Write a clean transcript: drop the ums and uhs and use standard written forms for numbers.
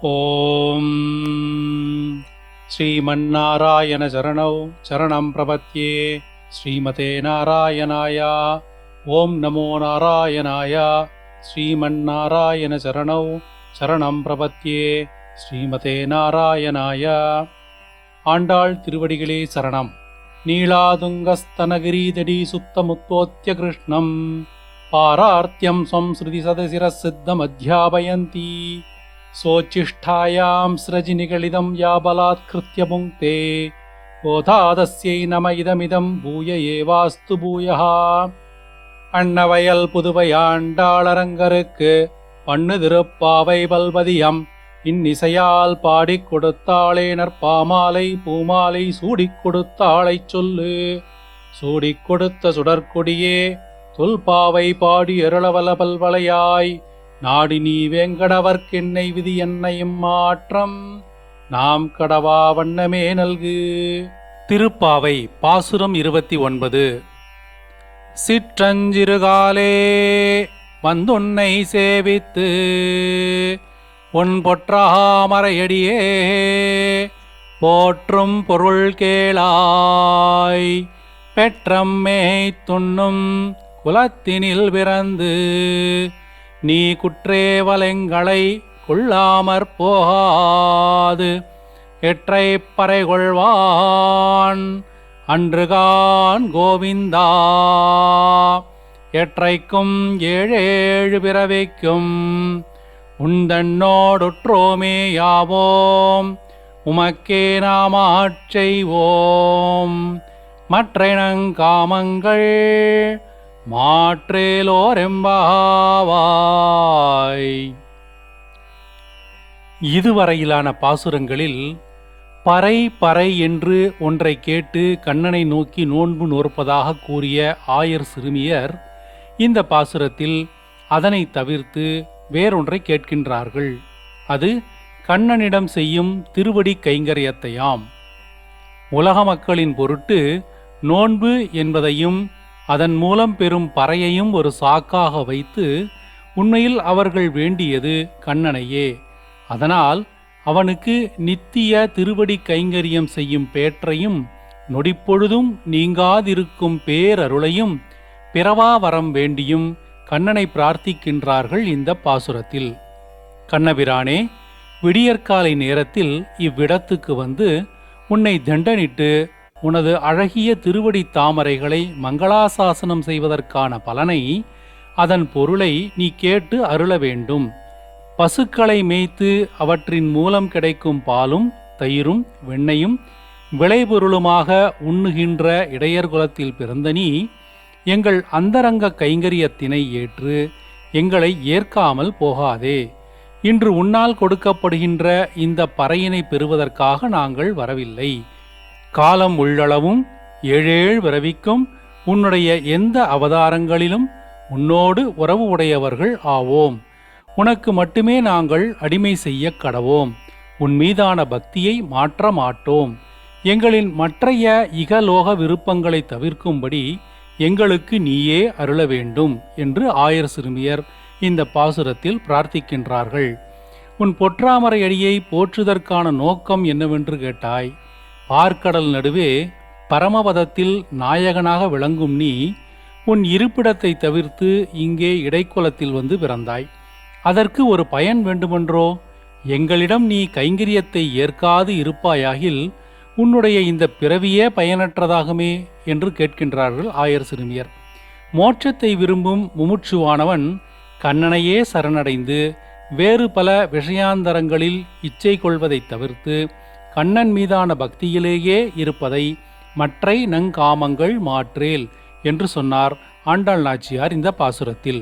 ஓம் ஸ்ரீமன்னாராயண சரணௌ சரணம் பிரபத்யே ஸ்ரீமதே நாராயணாய. ஓம் நமோ நாராயணாய. ஸ்ரீமன்னாராயண சரணௌ சரணம் பிரபத்யே ஸ்ரீமதே நாராயணாய. ஆண்டாள் திருவடிகளே சரணம். நீளாதுங்கஸ்தனகிரீதடி சுத்தமுத்தோத்ய கிருஷ்ணம் பாரார்த்தியம் ஸ்ருதி சதசிரசித்தமத்யாபயந்தி சோச்சிஷ்டாயாம் ஸ்ரஜினிகளிதம் யாபலாத்கிருத்ய புங்க்தே கோதாதஸ்யை நம இதமிதம் பூய ஏவாஸ்து பூயः. அன்னவயல் புதுவையாண்டாளரங்கருக்கு பண்ணு திருப்பாவை பல்பதியம் இன்னிசையால் பாடிக் கொடுத்தாளே நற்பாமாலை பூமாலை சூடிக் கொடுத்தாளைச் சொல்லு. சூடிக் கொடுத்த சுடற்கொடியே தொல்பாவை பாடி அருளவல பல்வளையாய் நாடி நீ வேங்கடவர்க்கென்னை விதி என்னையும் மாற்றம் நாம் கடவா வண்ணமே நல்கு. திருப்பாவை பாசுரம் 29. சிற்றஞ்சிறுகாலே வந்துன்னை சேவித்து உன் பொற்றாமரையடியே போற்றும் பொருள் கேளாய். பெற்றம்மே துண்ணும் குலத்தினில் பிறந்து நீ குற்றேவலெங்களை கொள்ளாமற் போகாது எற்றை பறை கொள்வான் அன்றுகான் கோவிந்தா. எற்றைக்கும் ஏழேழு பிறவைக்கும் உந்தன்னோடுற்றோமே யாவோம் உமக்கே நாமாட்செய்வோம் மற்றினங்காமங்கள் மாற்றேலோரெம்பாவாய். இதுவரையிலான பாசுரங்களில் பறை பறை என்று ஒன்றை கேட்டு கண்ணனை நோக்கி நோன்பு நோற்பதாக கூறிய ஆயர் சிறுமியர் இந்த பாசுரத்தில் அதனை தவிர்த்து வேறொன்றை கேட்கின்றார்கள். அது கண்ணனிடம் செய்யும் திருவடி கைங்கரியத்தையாம். உலக மக்களின் பொருட்டு நோன்பு என்பதையும் அதன் மூலம் பெறும் பறையையும் ஒரு சாக்காக வைத்து உண்மையில் அவர்கள் வேண்டியது கண்ணனையே. அதனால் அவனுக்கு நித்திய திருவடி கைங்கரியம் செய்யும் பேற்றையும் நொடிப்பொழுதும் நீங்காதிருக்கும் பேரருளையும் பிறவா வரம் வேண்டியும் கண்ணனை பிரார்த்திக்கின்றார்கள் இந்த பாசுரத்தில். கண்ணபிரானே, விடியற்காலை நேரத்தில் இவ்விடத்துக்கு வந்து உன்னை தண்டனிட்டு உனது அழகிய திருவடி தாமரைகளை மங்களாசாசனம் செய்வதற்கான பலனை, அதன் பொருளை நீ கேட்டு அருள வேண்டும். பசுக்களை மேய்த்து அவற்றின் மூலம் கிடைக்கும் பாலும் தயிரும் வெண்ணையும் விளைபொருளுமாக உண்ணுகின்ற இடையர்குலத்தில் பிறந்த நீ எங்கள் அந்தரங்க கைங்கரியத்தினை ஏற்று எங்களை ஏற்காமல் போகாதே. இன்று உன்னால் கொடுக்கப்படுகின்ற இந்த பறையினை பெறுவதற்காக நாங்கள் வரவில்லை. காலம் உள்ளளவும் ஏழேழு பிறவிக்கும் உன்னுடைய எந்த அவதாரங்களிலும் உன்னோடு உறவு உடையவர்கள் ஆவோம். உனக்கு மட்டுமே நாங்கள் அடிமை செய்ய கடவோம். உன் மீதான பக்தியை மாற்ற மாட்டோம். எங்களின் மற்றைய இகலோக விருப்பங்களை தவிர்க்கும்படி எங்களுக்கு நீயே அருள வேண்டும் என்று ஆயர் சிறுமியர் இந்த பாசுரத்தில் பிரார்த்திக்கின்றார்கள். உன் பொற்றாமரை அடியை போற்றுதற்கான நோக்கம் என்னவென்று கேட்டாய். பார்க்கடல் நடுவே பரமபதத்தில் நாயகனாக விளங்கும் நீ உன் இருப்பிடத்தை தவிர்த்து இங்கே இடைக்குலத்தில் வந்து பிறந்தாய். அதற்கு ஒரு பயன் வேண்டுமென்றோ? எங்களிடம் நீ கைங்கரியத்தை ஏற்காது இருப்பாயாகில் உன்னுடைய இந்த பிறவியே பயனற்றதாகுமே என்று கேட்கின்றார்கள் ஆயர் சிறுமியர். மோட்சத்தை விரும்பும் முமுட்சுவானவன் கண்ணனையே சரணடைந்து வேறு பல விஷயாந்தரங்களில் இச்சை கொள்வதை தவிர்த்து கண்ணன் மீதான பக்தியிலேயே இருப்பதை மற்றை நங்காமங்கள் மாற்றேல் என்று சொன்னார் ஆண்டாள் நாச்சியார் இந்த பாசுரத்தில்.